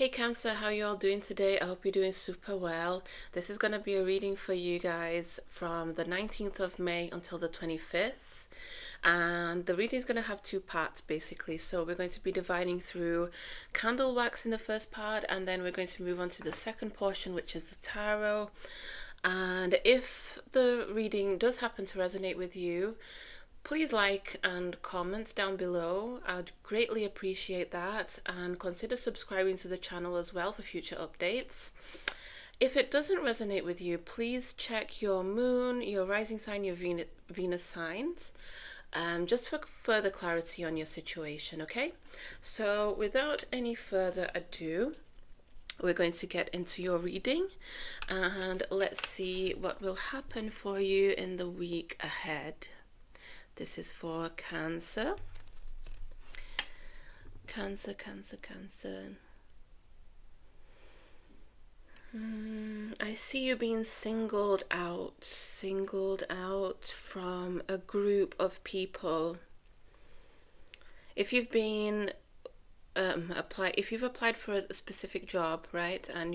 Hey Cancer, how you all doing today? I hope you're doing super well. This is going to be a reading for you guys from the 19th of May until the 25th. And the reading is going to have two parts basically. So we're going to be dividing through candle wax in the first part, and then we're going to move on to the second portion, which is the tarot. And if the reading does happen to resonate with you, please like and comment down below. I'd greatly appreciate that, and consider subscribing to the channel as well for future updates. If it doesn't resonate with you, please check your moon, your rising sign, your Venus signs, just for further clarity on your situation, okay? So without any further ado, we're going to get into your reading, and let's see what will happen for you in the week ahead. This is for Cancer. Cancer. I see you being singled out from a group of people. If you've been if you've applied for a specific job, right, and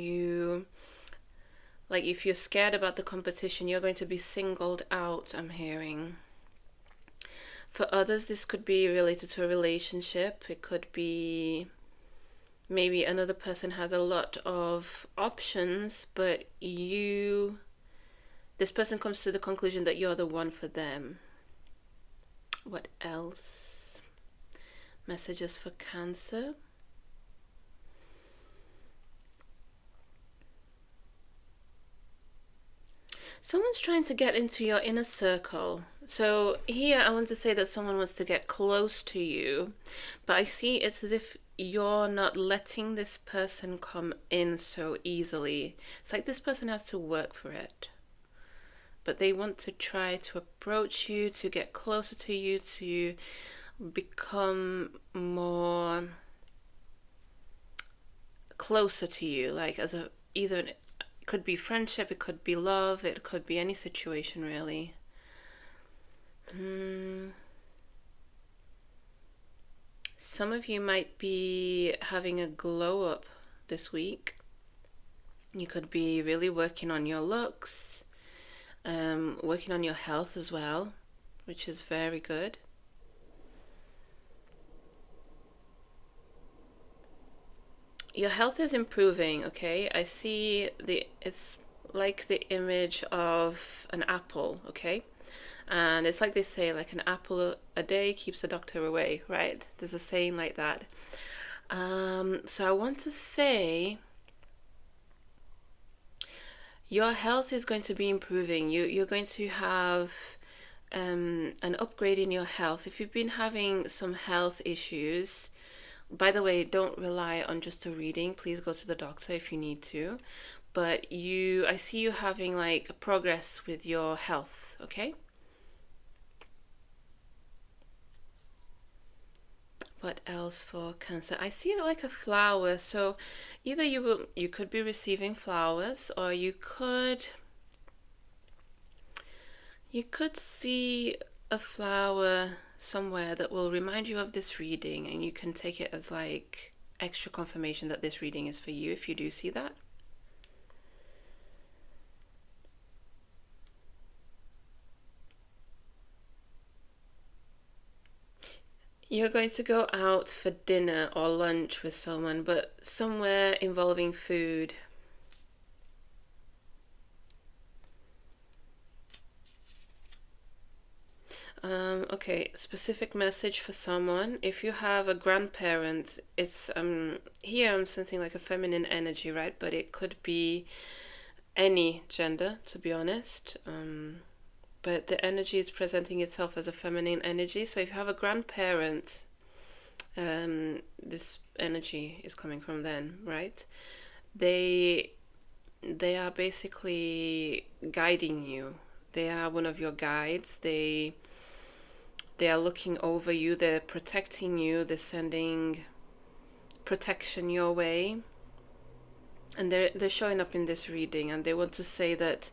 if you're scared about the competition, you're going to be singled out, I'm hearing. For others, this could be related to a relationship. It could be maybe another person has a lot of options, but this person comes to the conclusion that you're the one for them. What else? Messages for Cancer. Someone's trying to get into your inner circle. So here I want to say that someone wants to get close to you, but I see it's as if you're not letting this person come in so easily. It's like this person has to work for it. But they want to try to approach you, to get closer to you, to become more closer to you, like as a either it could be friendship, it could be love, it could be any situation really. Some of you might be having a glow up this week. You could be really working on your looks, working on your health as well, which is very good. Your health is improving, okay? I see it's like the image of an apple, okay? And it's like they say, like an apple a day keeps the doctor away, right? There's a saying like that. So I want to say your health is going to be improving. You're going to have an upgrade in your health. If you've been having some health issues, by the way, don't rely on just a reading. Please go to the doctor if you need to. But I see you having like progress with your health, okay? What else for Cancer? I see like a flower. So either you could be receiving flowers, or you could see a flower somewhere that will remind you of this reading, and you can take it as like extra confirmation that this reading is for you if you do see that. You're going to go out for dinner or lunch with someone, but somewhere involving food. Okay, specific message for someone. If you have a grandparent, it's here I'm sensing like a feminine energy, right? But it could be any gender, to be honest. But the energy is presenting itself as a feminine energy. So if you have a grandparent, this energy is coming from them, right? They are basically guiding you. They are one of your guides. They are looking over you. They're protecting you. They're sending protection your way. And they're showing up in this reading, and they want to say that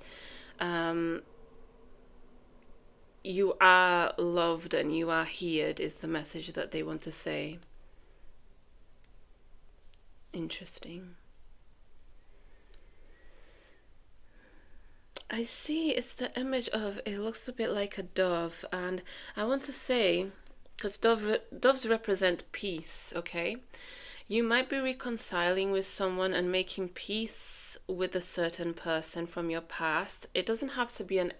you are loved and you are heard is the message that they want to say. Interesting. I see it's the image of, it looks a bit like a dove, and I want to say, because doves represent peace, okay? You might be reconciling with someone and making peace with a certain person from your past. It doesn't have to be an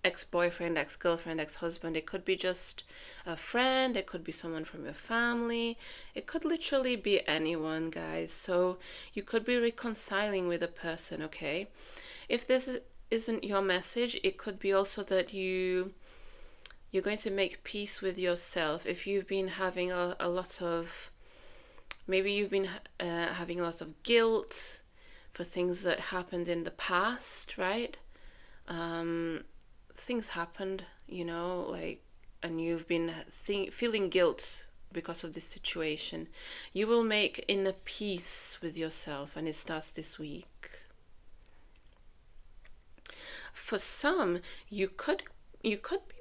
ex-boyfriend, ex-girlfriend, ex-husband. It could be just a friend. It could be someone from your family. It could literally be anyone, guys. So you could be reconciling with a person, okay? If this isn't your message, it could be also that you're going to make peace with yourself. If you've been having a lot of, maybe you've been having a lot of guilt for things that happened in the past, right? Things happened, like, and you've been feeling guilt because of this situation. You will make inner peace with yourself, and it starts this week. For some, you could be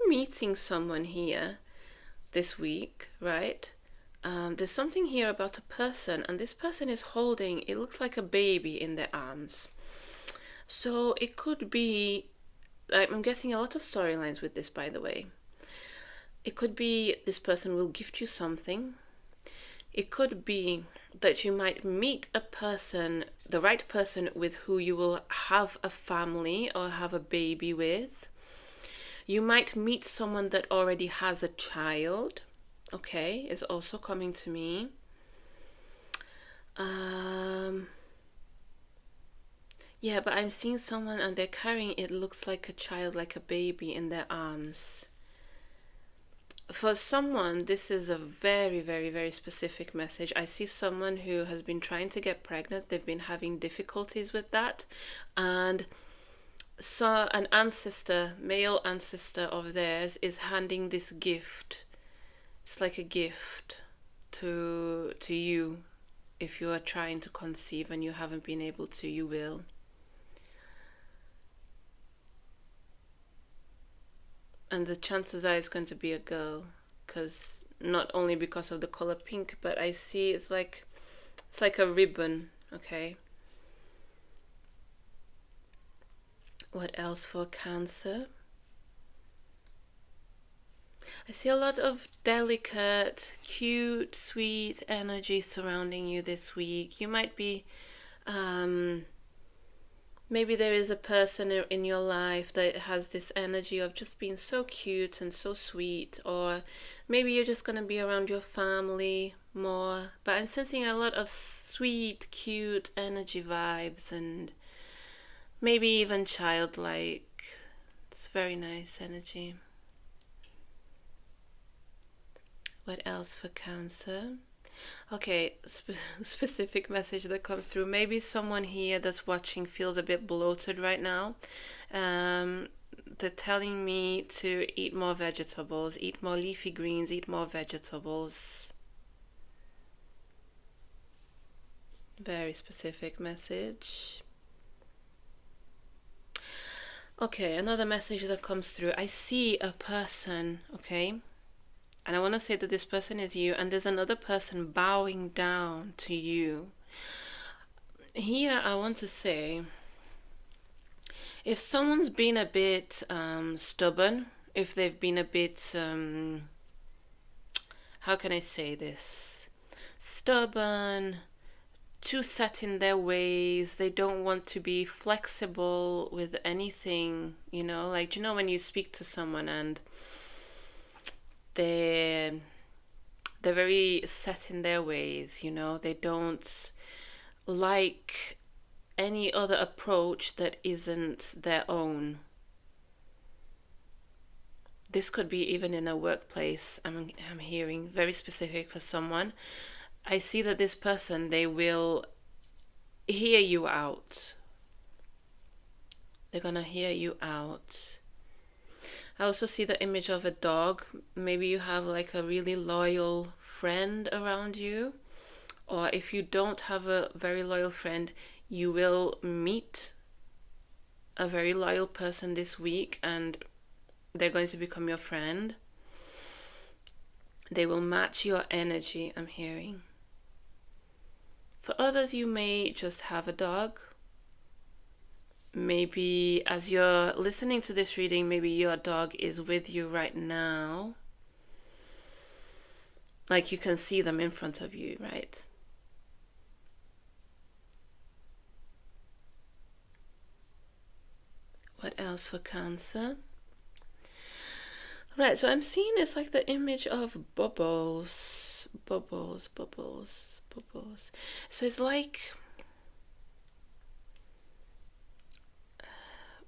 meeting someone here this week, right? There's something here about a person, and this person is holding, it looks like a baby in their arms. So it could be, I'm getting a lot of storylines with this, by the way. It could be this person will gift you something. It could be that you might meet a person, the right person with who you will have a family or have a baby with. You might meet someone that already has a child, okay, is also coming to me. Yeah, but I'm seeing someone and they're carrying, it looks like a child, like a baby in their arms. For someone, this is a very, very, very specific message. I see someone who has been trying to get pregnant. They've been having difficulties with that. And so an ancestor, male ancestor of theirs, is handing this gift. It's like a gift to you. If you are trying to conceive and you haven't been able to, you will. And the chances are it's going to be a girl, because not only because of the color pink, but I see it's like a ribbon, okay? What else for Cancer? I see a lot of delicate, cute, sweet energy surrounding you this week. You might be maybe there is a person in your life that has this energy of just being so cute and so sweet, or maybe you're just going to be around your family more. But I'm sensing a lot of sweet, cute energy vibes, and maybe even childlike. It's very nice energy. What else for Cancer? Okay, specific message that comes through. Maybe someone here that's watching feels a bit bloated right now. They're telling me to eat more vegetables, eat more leafy greens, eat more vegetables. Very specific message. Okay, another message that comes through. I see a person, okay? And I want to say that this person is you, and there's another person bowing down to you. Here, I want to say, if someone's been a bit stubborn, if they've been a bit, how can I say this? Stubborn, too set in their ways, they don't want to be flexible with anything, like, when you speak to someone and they're very set in their ways, they don't like any other approach that isn't their own. This could be even in a workplace. I'm hearing very specific for someone. I see that this person, they will hear you out. They're gonna hear you out. I also see the image of a dog. Maybe you have like a really loyal friend around you. Or if you don't have a very loyal friend, you will meet a very loyal person this week and they're going to become your friend. They will match your energy, I'm hearing. For others, you may just have a dog. Maybe as you're listening to this reading, maybe your dog is with you right now. Like you can see them in front of you, right? What else for Cancer? Right, so I'm seeing it's like the image of bubbles. Bubbles, bubbles, bubbles. So it's like,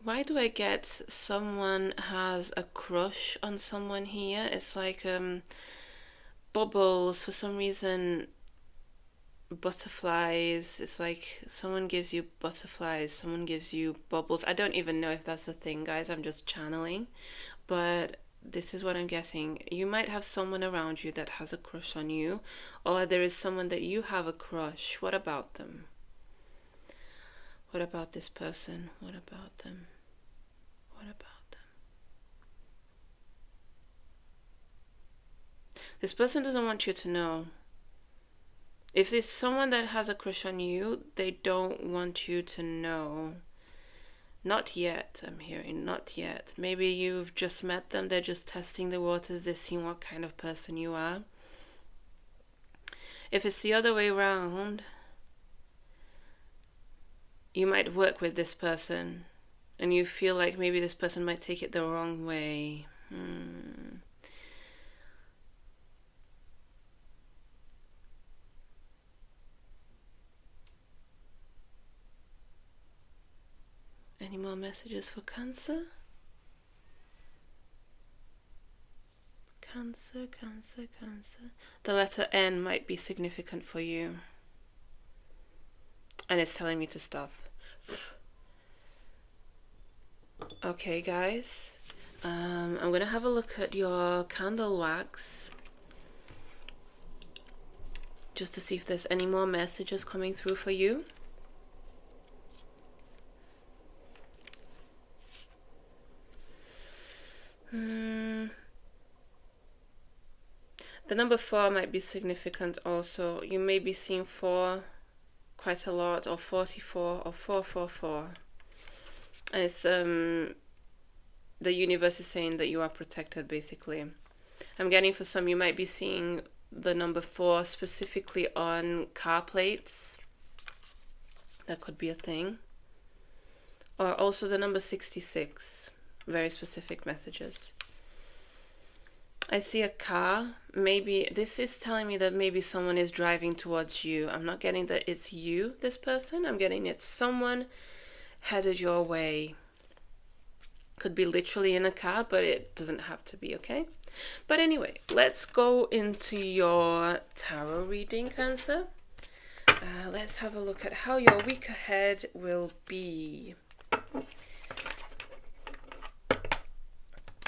why do I get someone has a crush on someone here? It's like bubbles, for some reason, butterflies. It's like someone gives you butterflies, someone gives you bubbles. I don't even know if that's a thing, guys. I'm just channeling. But this is what I'm getting. You might have someone around you that has a crush on you, or there is someone that you have a crush. What about them? What about this person? What about them? What about them? This person doesn't want you to know. If there's someone that has a crush on you, they don't want you to know. Not yet, I'm hearing, not yet. Maybe you've just met them, they're just testing the waters, they're seeing what kind of person you are. If it's the other way around, you might work with this person and you feel like maybe this person might take it the wrong way. Any more messages for Cancer? Cancer, Cancer, Cancer. The letter N might be significant for you. And it's telling me to stop. Okay, guys. I'm going to have a look at your candle wax. Just to see if there's any more messages coming through for you. The number 4 might be significant also. You may be seeing 4 quite a lot, or 44, or 444. And it's the universe is saying that you are protected, basically. I'm getting for some, you might be seeing the number 4 specifically on car plates. That could be a thing. Or also the number 66. Very specific messages. I see a car. Maybe this is telling me that maybe someone is driving towards you. I'm not getting that it's you, this person. I'm getting it's someone headed your way. Could be literally in a car, but it doesn't have to be, okay? But anyway, let's go into your tarot reading, Cancer. Let's have a look at how your week ahead will be.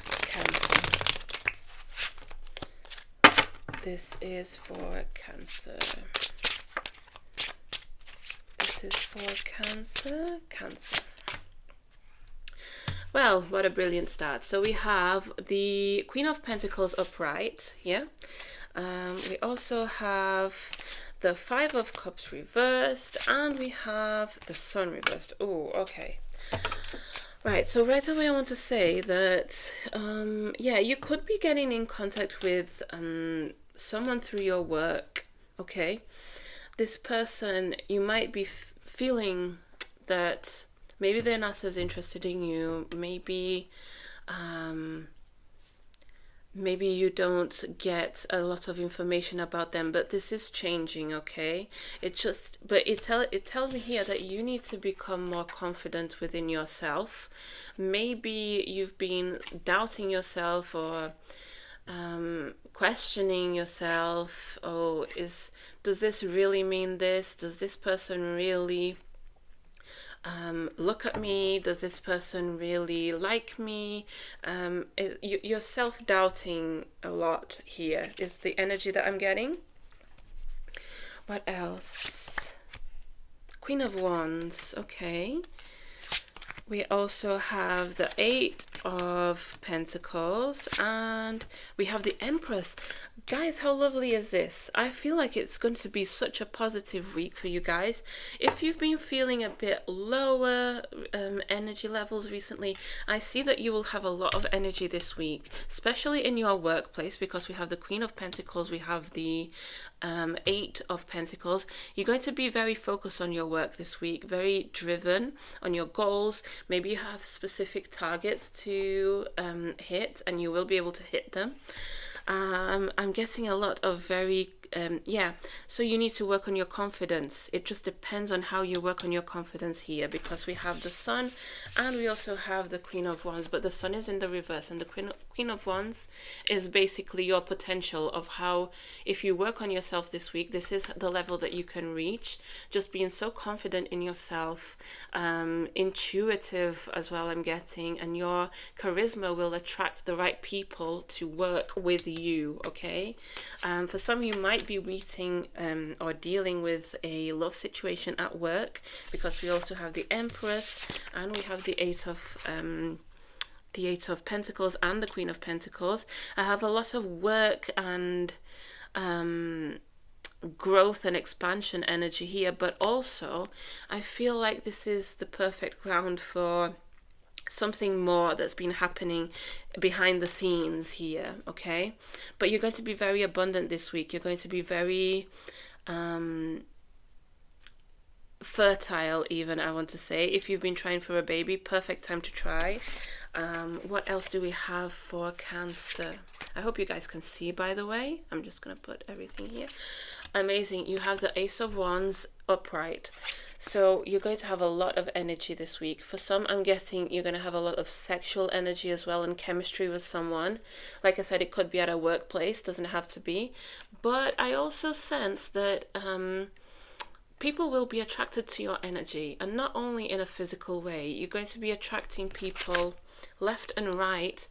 Cancer. This is for Cancer. This is for Cancer. Cancer. Well, what a brilliant start. So we have the Queen of Pentacles upright, yeah? We also have the Five of Cups reversed, and we have the Sun reversed. Oh, okay. Right, so right away I want to say that, yeah, you could be getting in contact with someone through your work, okay? This person, you might be feeling that maybe they're not as interested in you. Maybe, maybe you don't get a lot of information about them. But this is changing, okay? It tells me here that you need to become more confident within yourself. Maybe you've been doubting yourself or questioning yourself. Oh, does this really mean this? Does this person really look at me? Does this person really like me? You're self-doubting a lot here is the energy that I'm getting. What else? Queen of Wands, okay. We also have the 8 of Pentacles, and we have the Empress. Guys, how lovely is this? I feel like it's going to be such a positive week for you guys. If you've been feeling a bit lower energy levels recently, I see that you will have a lot of energy this week, especially in your workplace, because we have the Queen of Pentacles, we have the Eight of Pentacles. You're going to be very focused on your work this week, very driven on your goals. Maybe you have specific targets to hit, and you will be able to hit them. I'm getting a lot of so you need to work on your confidence. It just depends on how you work on your confidence here, because we have the Sun and we also have the Queen of Wands, but the Sun is in the reverse, and the Queen of Wands is basically your potential of how, if you work on yourself this week, this is the level that you can reach. Just being so confident in yourself, intuitive as well, I'm getting, and your charisma will attract the right people to work with you, okay? For some, you might be meeting or dealing with a love situation at work, because we also have the Empress and we have the Eight of Pentacles and the Queen of Pentacles. I have a lot of work and growth and expansion energy here, but also I feel like this is the perfect ground for something more that's been happening behind the scenes here, okay? But you're going to be very abundant this week. You're going to be very fertile, even, I want to say. If you've been trying for a baby, perfect time to try. What else do we have for Cancer? I hope you guys can see, by the way. I'm just going to put everything here. Amazing. You have the Ace of Wands upright. So you're going to have a lot of energy this week. For some, I'm guessing you're going to have a lot of sexual energy as well, and chemistry with someone. Like I said, it could be at a workplace, doesn't have to be. But I also sense that people will be attracted to your energy, and not only in a physical way. You're going to be attracting people left and right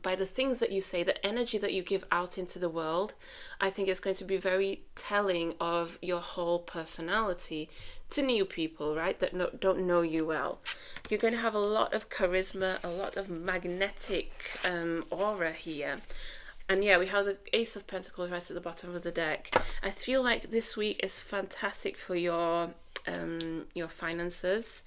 by the things that you say, the energy that you give out into the world. I think it's going to be very telling of your whole personality to new people, right, that don't know you well. You're going to have a lot of charisma, a lot of magnetic aura here. And yeah, we have the Ace of Pentacles right at the bottom of the deck. I feel like this week is fantastic for your finances.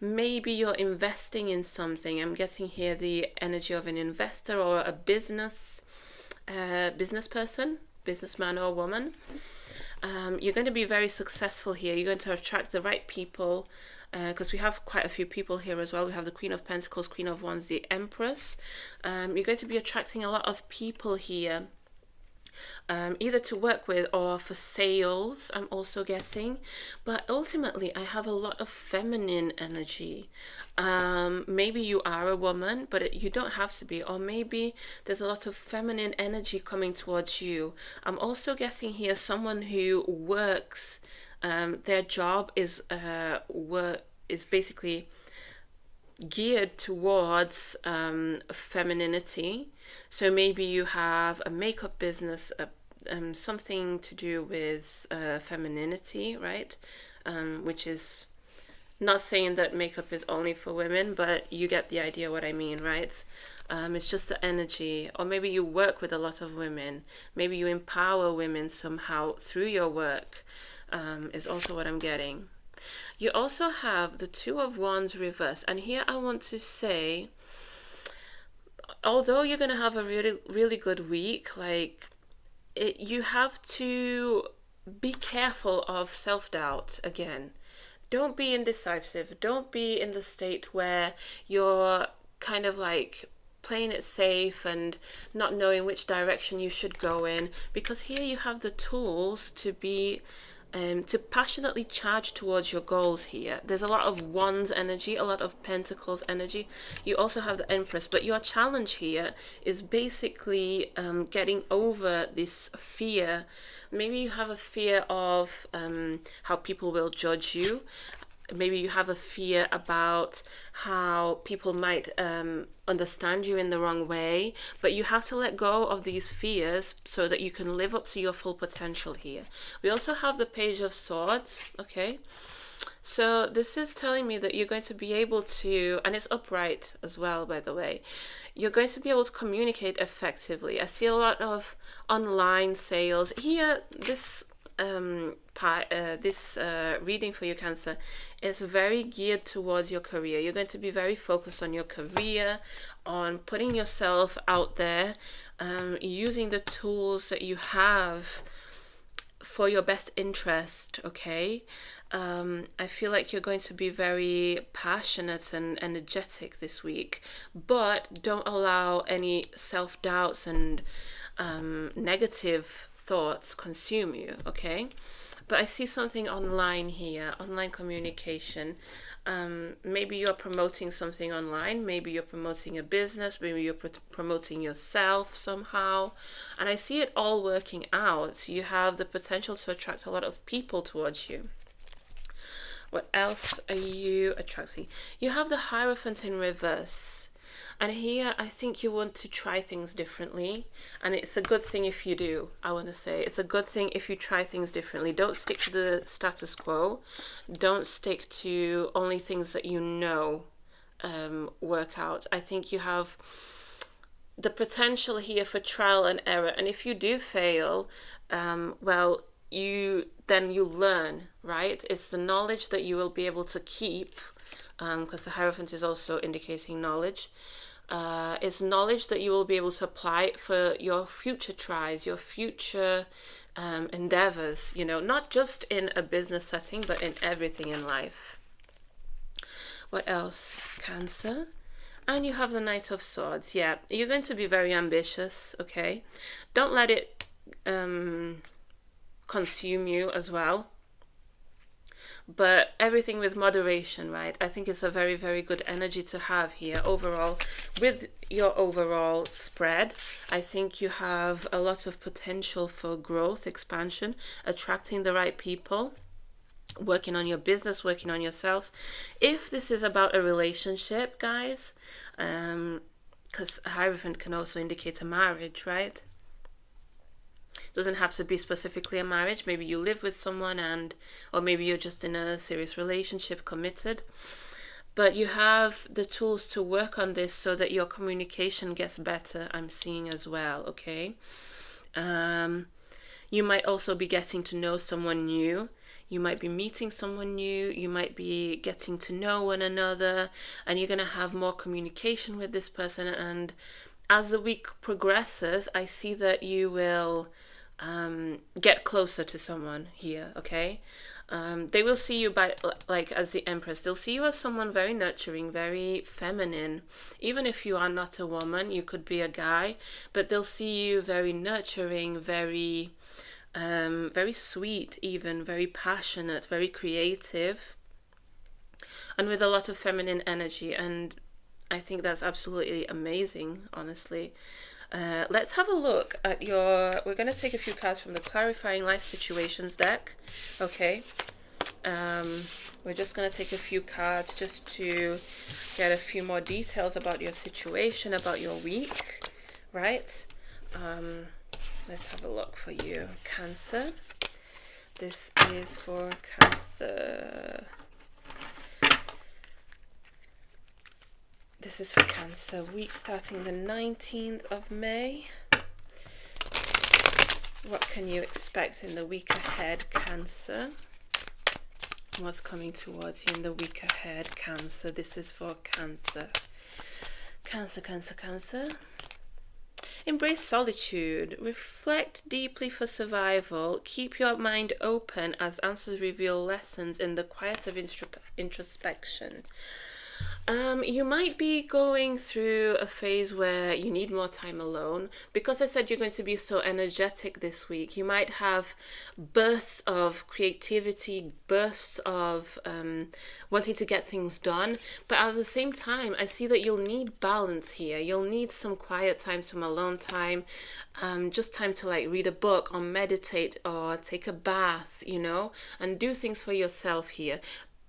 Maybe you're investing in something. I'm getting here the energy of an investor or a business person, businessman or woman. You're going to be very successful here. You're going to attract the right people, because we have quite a few people here as well. We have the Queen of Pentacles, Queen of Wands, the Empress. You're going to be attracting a lot of people here, either to work with or for sales, I'm also getting. But ultimately, I have a lot of feminine energy. Maybe you are a woman, but you don't have to be. Or maybe there's a lot of feminine energy coming towards you. I'm also getting here someone who works, their job is basically geared towards femininity. So maybe you have a makeup business, something to do with femininity, right? Which is not saying that makeup is only for women, but you get the idea what I mean, right? It's just the energy. Or maybe you work with a lot of women. Maybe you empower women somehow through your work, is also what I'm getting. You also have the Two of Wands reverse. And here I want to say, although you're going to have a really, really good week, you have to be careful of self-doubt again. Don't be indecisive. Don't be in the state where you're kind of like playing it safe and not knowing which direction you should go in, because here you have the tools to be to passionately charge towards your goals here. There's a lot of Wands energy, a lot of Pentacles energy. You also have the Empress, but your challenge here is basically getting over this fear. Maybe you have a fear of how people will judge you. Maybe you have a fear about how people might understand you in the wrong way, but you have to let go of these fears so that you can live up to your full potential here. We also have the Page of Swords, okay? So this is telling me that you're going to be able to, and it's upright as well, by the way, you're going to be able to communicate effectively. I see a lot of online sales here. This reading for your Cancer is very geared towards your career. You're going to be very focused on your career, on putting yourself out there, using the tools that you have for your best interest, okay? I feel like you're going to be very passionate and energetic this week, but don't allow any self-doubts and negative thoughts consume you, okay? But I see something online here, online communication. Maybe you're promoting something online, maybe you're promoting a business, maybe you're promoting yourself somehow. And I see it all working out. You have the potential to attract a lot of people towards you. What else are you attracting? You have the Hierophant in reverse. And here, I think you want to try things differently. And it's a good thing if you do, I want to say. It's a good thing if you try things differently. Don't stick to the status quo. Don't stick to only things that you know work out. I think you have the potential here for trial and error. And if you do fail, well, you learn, right? It's the knowledge that you will be able to keep, because the Hierophant is also indicating knowledge. It's knowledge that you will be able to apply for your future tries, your future endeavors, you know, not just in a business setting, but in everything in life. What else? Cancer. And you have the Knight of Swords. Yeah, you're going to be very ambitious, okay? Don't let it consume you as well. But everything with moderation, right? I think it's a very, very good energy to have here overall. With your overall spread, I think you have a lot of potential for growth, expansion, attracting the right people, working on your business, working on yourself. If this is about a relationship, guys, because Hierophant can also indicate a marriage, right? Doesn't have to be specifically a marriage. Maybe you live with someone, or maybe you're just in a serious relationship, committed. But you have the tools to work on this so that your communication gets better, I'm seeing as well, okay? You might also be getting to know someone new. You might be meeting someone new. You might be getting to know one another, and you're going to have more communication with this person. And as the week progresses, I see that you will get closer to someone here, okay? They will see you as the Empress. They'll see you as someone very nurturing, very feminine. Even if you are not a woman, you could be a guy, but they'll see you very nurturing, very sweet, even very passionate, very creative, and with a lot of feminine energy. And I think that's absolutely amazing, honestly. Let's have a look at we're going to take a few cards from the Clarifying Life Situations deck, okay? We're just going to take a few cards just to get a few more details about your situation, about your week, right? Let's have a look for you, Cancer. This is for Cancer. This is for Cancer, week starting the 19th of May. What can you expect in the week ahead, Cancer? What's coming towards you in the week ahead, Cancer? This is for Cancer. Cancer, Cancer, Cancer. Embrace solitude. Reflect deeply for survival. Keep your mind open as answers reveal lessons in the quiet of introspection. You might be going through a phase where you need more time alone. Because I said you're going to be so energetic this week, you might have bursts of creativity, bursts of wanting to get things done. But at the same time, I see that you'll need balance here. You'll need some quiet time, some alone time, just time to like read a book or meditate or take a bath, you know, and do things for yourself here.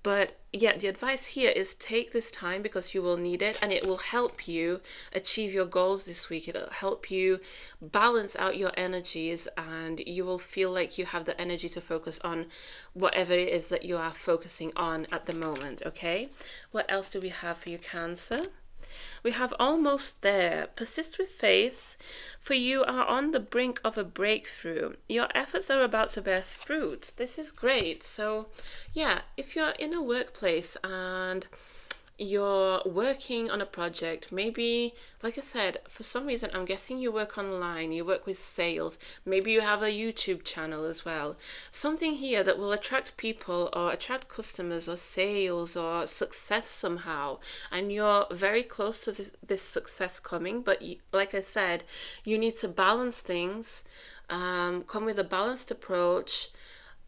But yeah, the advice here is take this time because you will need it, and it will help you achieve your goals this week. It'll help you balance out your energies, and you will feel like you have the energy to focus on whatever it is that you are focusing on at the moment. Okay, what else do we have for you, Cancer? We have almost there. Persist with faith, for you are on the brink of a breakthrough. Your efforts are about to bear fruit. This is great. So, yeah, if you're in a workplace and you're working on a project, maybe, like I said, for some reason, I'm guessing you work online, you work with sales, maybe you have a YouTube channel as well. Something here that will attract people or attract customers or sales or success somehow. And you're very close to this success coming, but like I said, you need to balance things, come with a balanced approach,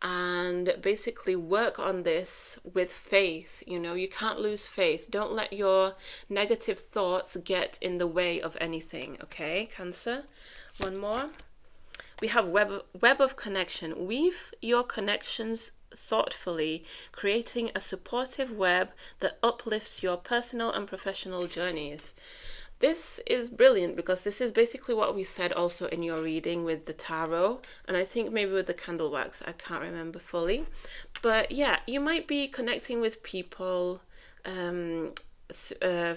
and basically work on this with faith. You know, you can't lose faith. Don't let your negative thoughts get in the way of anything. Okay, Cancer? One more. We have web of connection. Weave your connections thoughtfully, creating a supportive web that uplifts your personal and professional journeys. This is brilliant because this is basically what we said also in your reading with the tarot, and I think maybe with the candle wax, I can't remember fully. But yeah, you might be connecting with people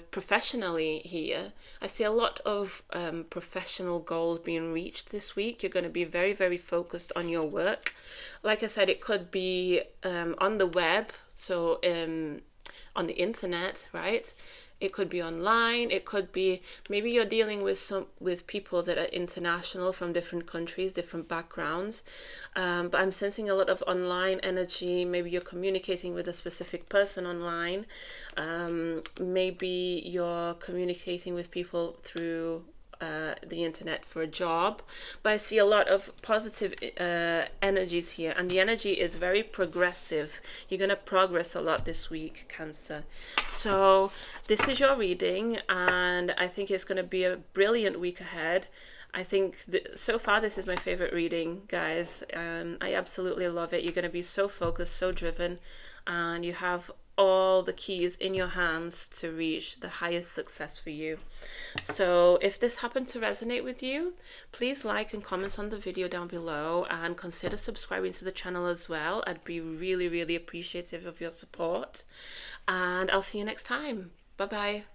professionally here. I see a lot of professional goals being reached this week. You're going to be very, very focused on your work. Like I said, it could be on the web, so on the internet, right? It could be online. It could be maybe you're dealing with people that are international from different countries, different backgrounds. But I'm sensing a lot of online energy. Maybe you're communicating with a specific person online. Maybe you're communicating with people through the internet for a job. But I see a lot of positive energies here, and the energy is very progressive. You're going to progress a lot this week, Cancer. So this is your reading, and I think it's going to be a brilliant week ahead. I think so far this is my favorite reading, guys. I absolutely love it. You're going to be so focused, so driven, and you have all the keys in your hands to reach the highest success for you. So if this happened to resonate with you, please like and comment on the video down below, and consider subscribing to the channel as well. I'd be really, really appreciative of your support, and I'll see you next time. Bye bye.